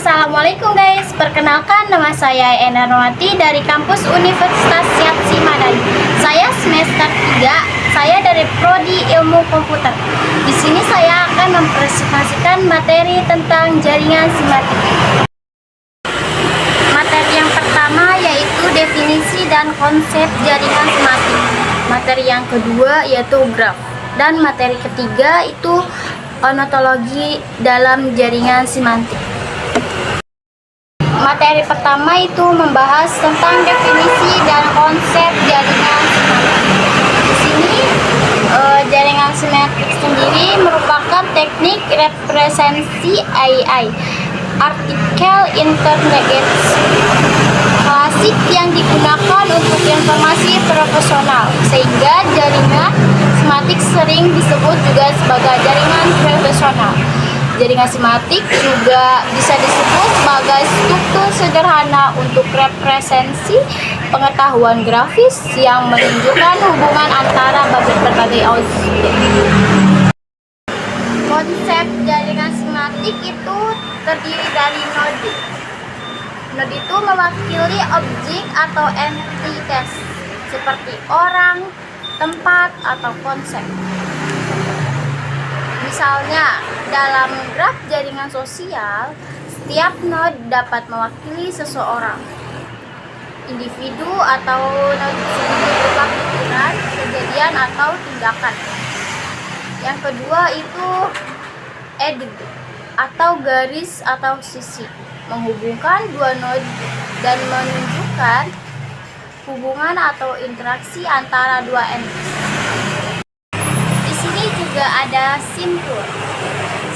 Assalamualaikum guys, perkenalkan nama saya Ena Nurwati dari kampus Universitas Syapsi Madani. Saya semester 3, saya dari Prodi Ilmu Komputer. Di sini saya akan mempresentasikan materi tentang jaringan simatik. Materi yang pertama yaitu definisi dan konsep jaringan simatik. Materi yang kedua yaitu graf. Dan materi ketiga itu ontologi dalam jaringan simatik. Materi pertama itu membahas tentang definisi dan konsep jaringan simatik. Di sini jaringan simatik sendiri merupakan teknik representasi AI, artikel internet klasik yang digunakan untuk informasi profesional, sehingga jaringan simatik sering disebut juga sebagai jaringan profesional. Jaringan simatik juga bisa disebut sebagai struktur sederhana untuk representasi pengetahuan grafis yang menunjukkan hubungan antara berbagai objek. Konsep jaringan simatik itu terdiri dari node. Node itu mewakili objek atau entitas seperti orang, tempat, atau konsep. Misalnya, dalam graf jaringan sosial, setiap node dapat mewakili seseorang, individu, atau node berupa pikiran, kejadian, atau tindakan. Yang kedua itu edge atau garis atau sisi, menghubungkan dua node dan menunjukkan hubungan atau interaksi antara dua entitas. Di sini juga ada simpul.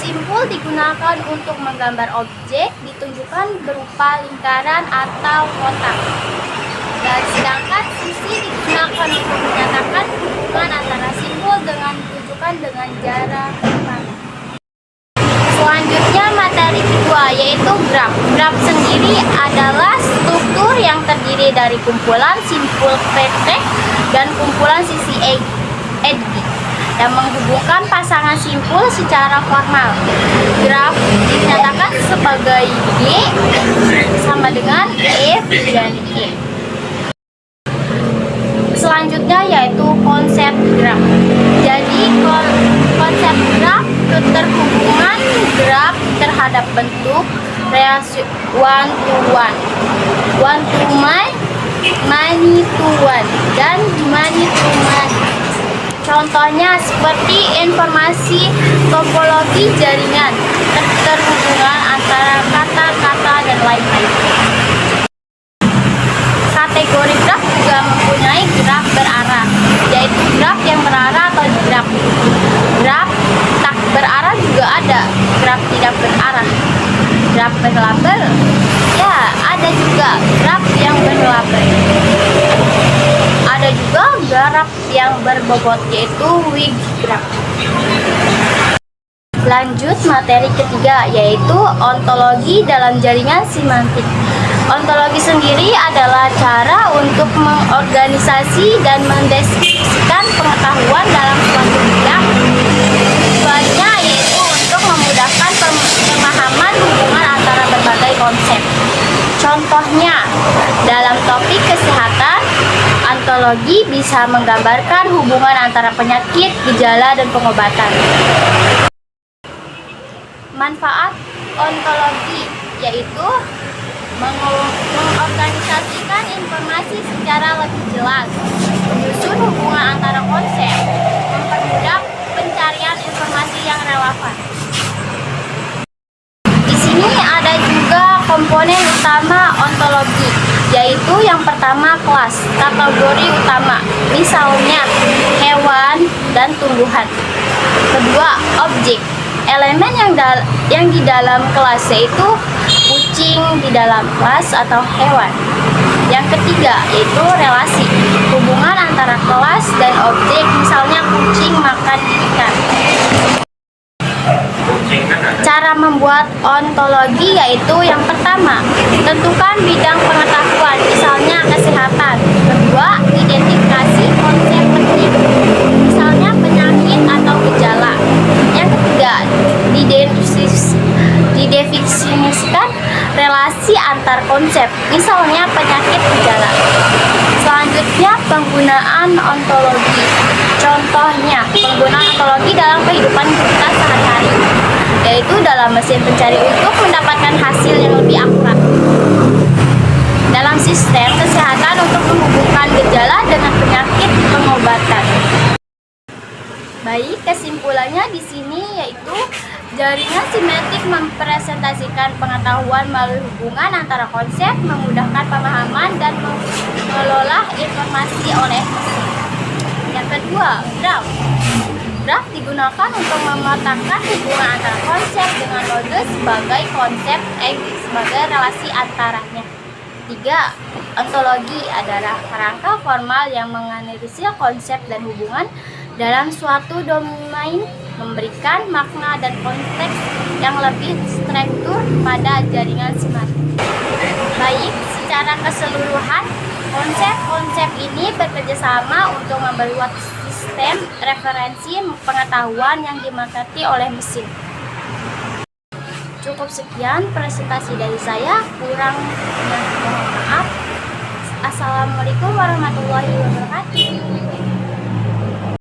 Simpul digunakan untuk menggambar objek ditunjukkan berupa lingkaran atau kotak. Dan sedangkan sisi digunakan untuk menyatakan hubungan antara simpul dengan ditunjukkan dengan jarak panah. Selanjutnya materi kedua yaitu graf. Graf sendiri adalah struktur yang terdiri dari kumpulan simpul vertex dan kumpulan sisi edge yang menghubungkan pasangan simpul secara formal. Graf dinyatakan sebagai G sama dengan F dan G. Selanjutnya yaitu konsep graf. Jadi konsep graf keterhubungan graf terhadap bentuk relasi one to many, many to one, dan many to many. Contohnya seperti informasi topologi jaringan, keterhubungan antara kata-kata, dan lain-lain. Kategori graf juga mempunyai graf berarah, yaitu graf yang berarah atau graf. Graf tak berarah juga ada, graf tidak berarah. Graf berlabel, ya ada juga graf yang berlabel. Ada juga graf yang berbobot, yaitu Wig graf. Lanjut materi ketiga yaitu ontologi dalam jaringan simatik. Ontologi sendiri adalah cara untuk mengorganisasi dan mendeskripsikan pengetahuan dalam suatu bidang. Tujuannya yaitu untuk memudahkan pemahaman hubungan antara berbagai konsep. Contohnya, dalam topik kesehatan, ontologi bisa menggambarkan hubungan antara penyakit, gejala, dan pengobatan. Manfaat ontologi yaitu mengorganisasikan informasi secara lebih jelas, menyusun hubungan antara konsep, mempermudah pencarian informasi yang relevan. Di sini ada juga komponen utama ontologi, yaitu yang pertama kelas, kategori utama, misalnya hewan dan tumbuhan. Kedua, objek, elemen yang di dalam kelas, yaitu kucing di dalam kelas atau hewan. Yang ketiga yaitu relasi, hubungan antara kelas dan objek, misalnya kucing makan ikan. Cara membuat ontologi yaitu yang pertama, tentukan bidang pengetahuan, misalnya kesehatan. Kedua, identifikasi konsep penting, misalnya penyakit atau gejala. Yang ketiga, didefinisikan mendefinisikan relasi antar konsep, misalnya penyakit gejala. Selanjutnya, penggunaan ontologi. Contohnya, penggunaan ontologi dalam kehidupan kita sehari-hari, yaitu dalam mesin pencari untuk mendapatkan hasil yang lebih akurat. Dalam sistem kesehatan untuk menghubungkan gejala dengan penyakit pengobatan. Baik, kesimpulannya di sini yaitu jaringan simetrik mempresentasikan pengetahuan melalui hubungan antara konsep, memudahkan pemahaman dan mengelola informasi oleh mesin. Yang kedua, graf. Graf digunakan untuk memetakan hubungan antara konsep dengan modus sebagai konsep sebagai relasi antaranya. 3. Ontologi adalah kerangka formal yang menganalisis konsep dan hubungan dalam suatu domain, memberikan makna dan konteks yang lebih struktur pada jaringan simetrik. Baik, secara keseluruhan, konsep-konsep ini bekerjasama untuk membuat sistem referensi pengetahuan yang dimengerti oleh mesin. Cukup sekian presentasi dari saya, kurangnya mohon maaf. Assalamualaikum warahmatullahi wabarakatuh.